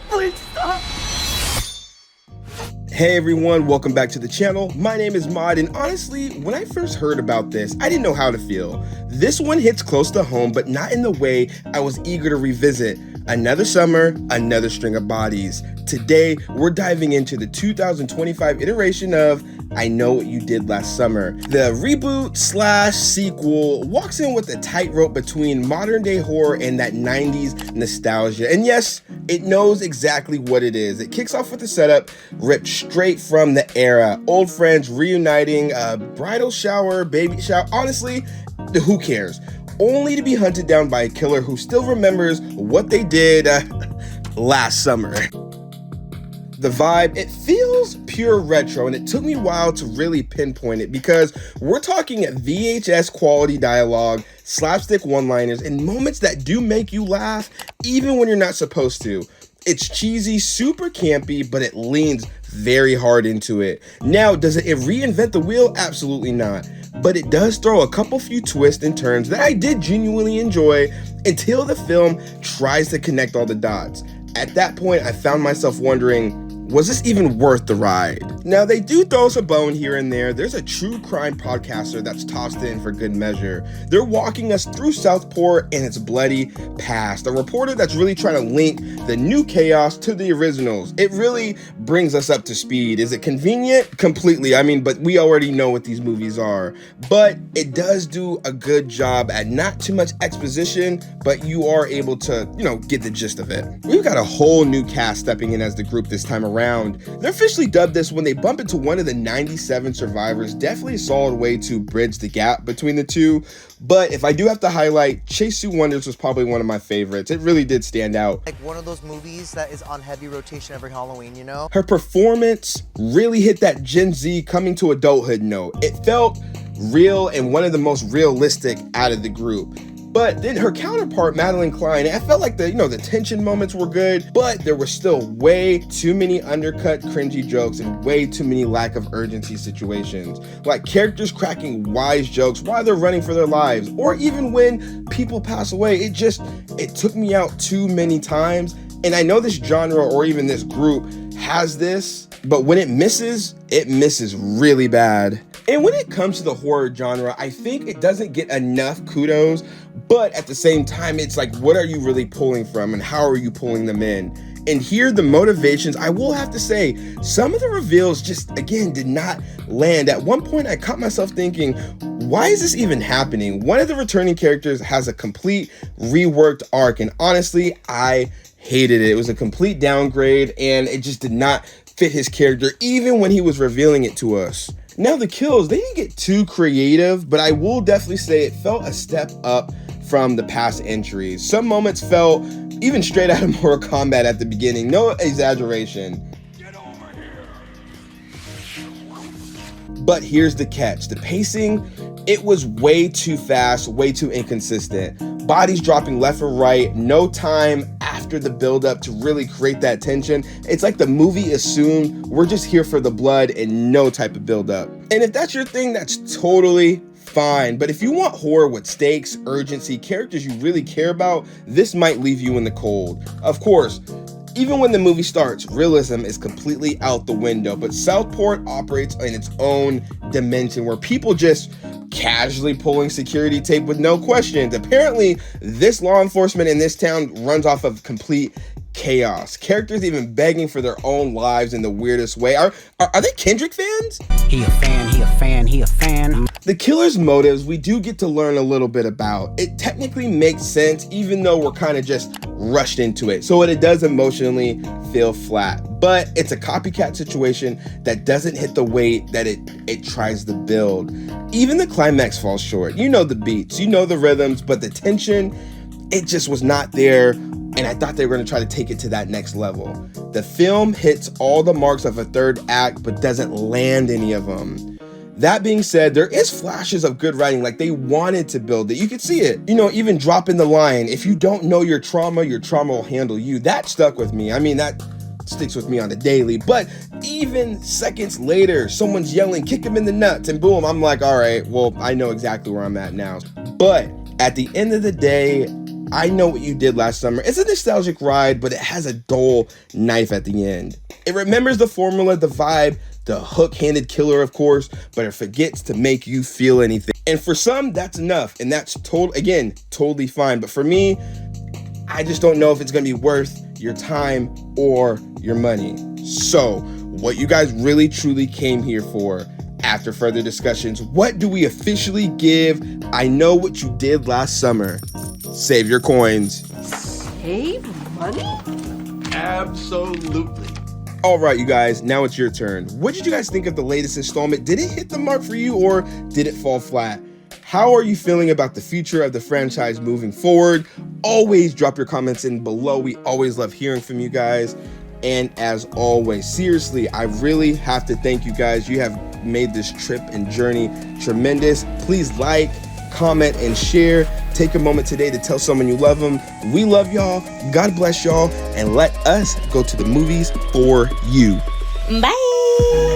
Please stop. Hey everyone, welcome back to the channel. My name is Mod, and honestly, when I first heard about this, I didn't know how to feel. This one hits close to home, but not in the way I was eager to revisit. Another summer, another string of bodies. Today, we're diving into the 2025 iteration of I Know What You Did Last Summer. The reboot slash sequel walks in with a tightrope between modern day horror and that 90s nostalgia. And yes, it knows exactly what it is. It kicks off with a setup ripped straight from the era. Old friends reuniting, a bridal shower, baby shower. Honestly, who cares? Only to be hunted down by a killer who still remembers what they did last summer. The vibe, it feels pure retro, and it took me a while to really pinpoint it because we're talking VHS quality dialogue, slapstick one-liners, and moments that do make you laugh even when you're not supposed to. It's cheesy, super campy, but it leans very hard into it. Now, does it reinvent the wheel? Absolutely not. But it does throw a couple few twists and turns that I did genuinely enjoy until the film tries to connect all the dots. At that point, I found myself wondering, was this even worth the ride? Now, they do throw us a bone here and there. There's a true crime podcaster that's tossed in for good measure. They're walking us through Southport and its bloody past. A reporter that's really trying to link the new chaos to the originals. It really brings us up to speed. Is it convenient? Completely. I mean, but we already know what these movies are. But it does do a good job at not too much exposition, but you are able to, get the gist of it. We've got a whole new cast stepping in as the group this time around. They're officially dubbed this when they bump into one of the 97 survivors. Definitely a solid way to bridge the gap between the two. But if I do have to highlight, Chase Sue Wonders was probably one of my favorites. It really did stand out. Like one of those movies that is on heavy rotation every Halloween, you know? Her performance really hit that Gen Z coming to adulthood note. It felt real and one of the most realistic out of the group. But then her counterpart, Madeline Klein, I felt like the tension moments were good, but there were still way too many undercut, cringy jokes and way too many lack of urgency situations. Like characters cracking wise jokes while they're running for their lives, or even when people pass away. It took me out too many times. And I know this genre or even this group has this, but when it misses really bad. And when it comes to the horror genre, I think it doesn't get enough kudos, but at the same time, it's like, what are you really pulling from and how are you pulling them in? And here, the motivations, I will have to say, some of the reveals just, again, did not land. At one point, I caught myself thinking, why is this even happening? One of the returning characters has a complete reworked arc, and honestly, I hated it. It was a complete downgrade, and it just did not fit his character, even when he was revealing it to us. Now, the kills, they didn't get too creative, but I will definitely say it felt a step up from the past entries. Some moments felt even straight out of Mortal Kombat at the beginning. No exaggeration. Get over here. But here's the catch. The pacing, it was way too fast, way too inconsistent. Bodies dropping left and right, no time after the build-up to really create that tension. It's like the movie assumed we're just here for the blood and no type of build-up. And if that's your thing, that's totally fine. But if you want horror with stakes, urgency, characters you really care about, this might leave you in the cold. Of course, even when the movie starts, realism is completely out the window, but Southport operates in its own dimension where people just casually pulling security tape with no questions. Apparently, this law enforcement in this town runs off of complete chaos. Characters even begging for their own lives in the weirdest way. Are they Kendrick fans? He a fan. The killer's motives, we do get to learn a little bit about. It technically makes sense, even though we're kind of just rushed into it. So it does emotionally feel flat. But it's a copycat situation that doesn't hit the weight that it tries to build. Even the climax falls short. You know the beats, you know the rhythms, but the tension, it just was not there. And I thought they were going to try to take it to that next level. The film hits all the marks of a third act, but doesn't land any of them. That being said, there is flashes of good writing, like they wanted to build it. You could see it, even dropping the line, if you don't know your trauma will handle you. That stuck with me. I mean, that sticks with me on a daily. But even seconds later, someone's yelling, kick him in the nuts, and boom, I'm like, all right, well, I know exactly where I'm at now. But At the end of the day, I know what you did last summer. It's a nostalgic ride, but it has a dull knife at the end. It remembers the formula, the vibe, the hook-handed killer, of course, but it forgets to make you feel anything. And for some, that's enough, and that's totally fine. But for me, I just don't know if it's gonna be worth your time or your money. So, what you guys really truly came here for, after further discussions, what do we officially give I Know What You Did Last Summer? Save your coins. Save money? Absolutely. All right, you guys, now it's your turn. What did you guys think of the latest installment? Did it hit the mark for you, or did it fall flat? How are you feeling about the future of the franchise moving forward? Always drop your comments in below. We always love hearing from you guys. And as always, seriously, I really have to thank you guys. You have made this trip and journey tremendous. Please like, comment, and share. Take a moment today to tell someone you love them. We love y'all. God bless y'all. And let us go to the movies for you. Bye.